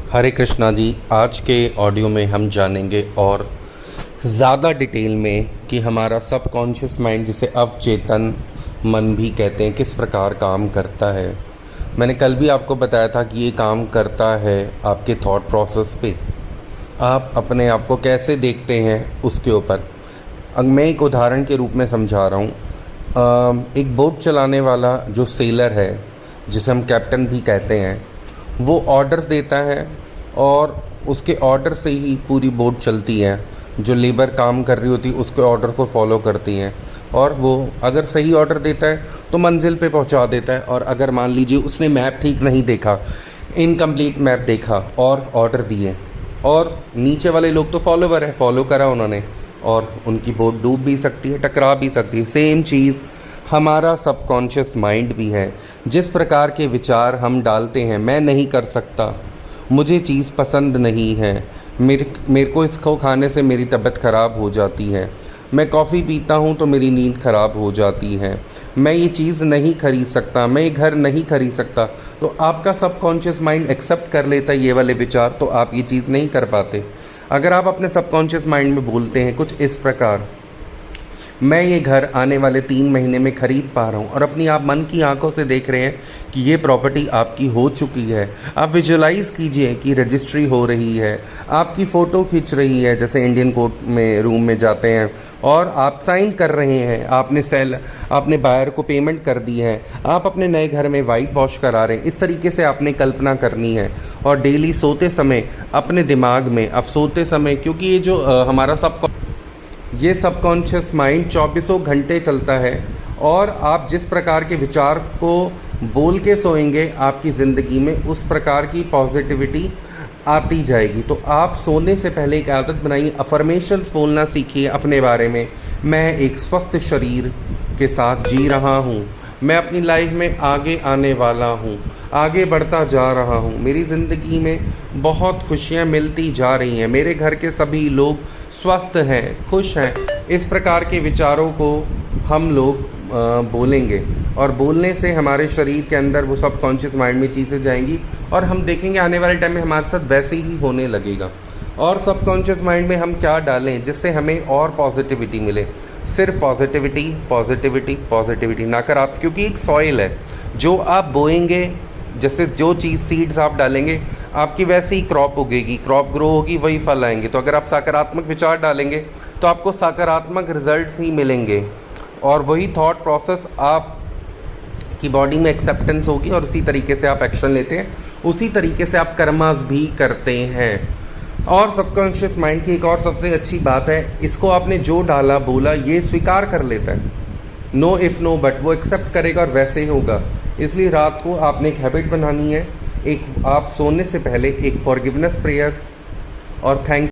हरे कृष्णा जी। आज के ऑडियो में हम जानेंगे और ज़्यादा डिटेल में कि हमारा सबकॉन्शियस माइंड, जिसे अवचेतन मन भी कहते हैं, किस प्रकार काम करता है। मैंने कल भी आपको बताया था कि ये काम करता है आपके थॉट प्रोसेस पे, आप अपने आप को कैसे देखते हैं उसके ऊपर। अब मैं एक उदाहरण के रूप में समझा रहा हूँ। एक बोट चलाने वाला जो सेलर है, जिसे हम कैप्टन भी कहते हैं, वो ऑर्डर्स देता है और उसके ऑर्डर से ही पूरी बोट चलती है। जो लेबर काम कर रही होती है उसके ऑर्डर को फॉलो करती हैं, और वो अगर सही ऑर्डर देता है तो मंजिल पे पहुंचा देता है। और अगर मान लीजिए उसने मैप ठीक नहीं देखा, इनकम्प्लीट मैप देखा और ऑर्डर दिए, और नीचे वाले लोग तो फॉलोवर है, फॉलो करा उन्होंने, और उनकी बोट डूब भी सकती है, टकरा भी सकती है। सेम चीज़ हमारा सबकॉन्शियस माइंड भी है। जिस प्रकार के विचार हम डालते हैं, मैं नहीं कर सकता, मुझे चीज़ पसंद नहीं है, मेरे को इसको खाने से मेरी तबीयत ख़राब हो जाती है, मैं कॉफ़ी पीता हूँ तो मेरी नींद ख़राब हो जाती है, मैं ये चीज़ नहीं खरीद सकता, मैं ये घर नहीं खरीद सकता, तो आपका सबकॉन्शियस माइंड एक्सेप्ट कर लेता है ये वाले विचार, तो आप ये चीज़ नहीं कर पाते। अगर आप अपने सबकॉन्शियस माइंड में बोलते हैं कुछ इस प्रकार, मैं ये घर आने वाले 3 महीने में ख़रीद पा रहा हूँ, और अपनी आप मन की आंखों से देख रहे हैं कि ये प्रॉपर्टी आपकी हो चुकी है। आप विजुलाइज़ कीजिए कि रजिस्ट्री हो रही है, आपकी फ़ोटो खींच रही है, जैसे इंडियन कोर्ट में रूम में जाते हैं, और आप साइन कर रहे हैं, आपने बायर को पेमेंट कर दी है, आप अपने नए घर में वाइट वॉश करा रहे हैं। इस तरीके से आपने कल्पना करनी है। और डेली सोते समय अपने दिमाग में, अब सोते समय, क्योंकि ये जो हमारा ये सबकॉन्शियस माइंड 24 घंटे चलता है, और आप जिस प्रकार के विचार को बोल के सोएंगे, आपकी ज़िंदगी में उस प्रकार की पॉजिटिविटी आती जाएगी। तो आप सोने से पहले एक आदत बनाइए, अफर्मेशंस बोलना सीखिए अपने बारे में। मैं एक स्वस्थ शरीर के साथ जी रहा हूँ, मैं अपनी लाइफ में आगे आने वाला हूँ, आगे बढ़ता जा रहा हूँ, मेरी ज़िंदगी में बहुत खुशियाँ मिलती जा रही हैं, मेरे घर के सभी लोग स्वस्थ हैं, खुश हैं। इस प्रकार के विचारों को हम लोग बोलेंगे, और बोलने से हमारे शरीर के अंदर वो सबकॉन्शियस माइंड में चीज़ें जाएंगी, और हम देखेंगे आने वाले टाइम में हमारे साथ वैसे ही होने लगेगा। और सबकॉन्शियस माइंड में हम क्या डालें जिससे हमें और पॉजिटिविटी मिले? सिर्फ पॉजिटिविटी, पॉजिटिविटी, पॉजिटिविटी, नकारात्मक, क्योंकि एक सॉइल है, जो आप बोएंगे, जैसे जो चीज़ सीड्स आप डालेंगे, आपकी वैसे ही क्रॉप उगेगी, क्रॉप ग्रो होगी, वही फल आएंगे। तो अगर आप सकारात्मक विचार डालेंगे तो आपको सकारात्मक रिजल्ट्स ही मिलेंगे, और वही थॉट प्रोसेस आप की बॉडी में एक्सेप्टेंस होगी, और उसी तरीके से आप एक्शन लेते हैं, उसी तरीके से आप कर्मास भी करते हैं। और सबकॉन्शियस माइंड की एक और सबसे अच्छी बात है, इसको आपने जो डाला बोला ये स्वीकार कर लेता है। नो इफ़ नो बट, वो एक्सेप्ट करेगा और वैसे ही होगा। इसलिए रात को आपने एक हैबिट बनानी है, एक आप सोने से पहले एक फॉरगिवनेस प्रेयर और थैंक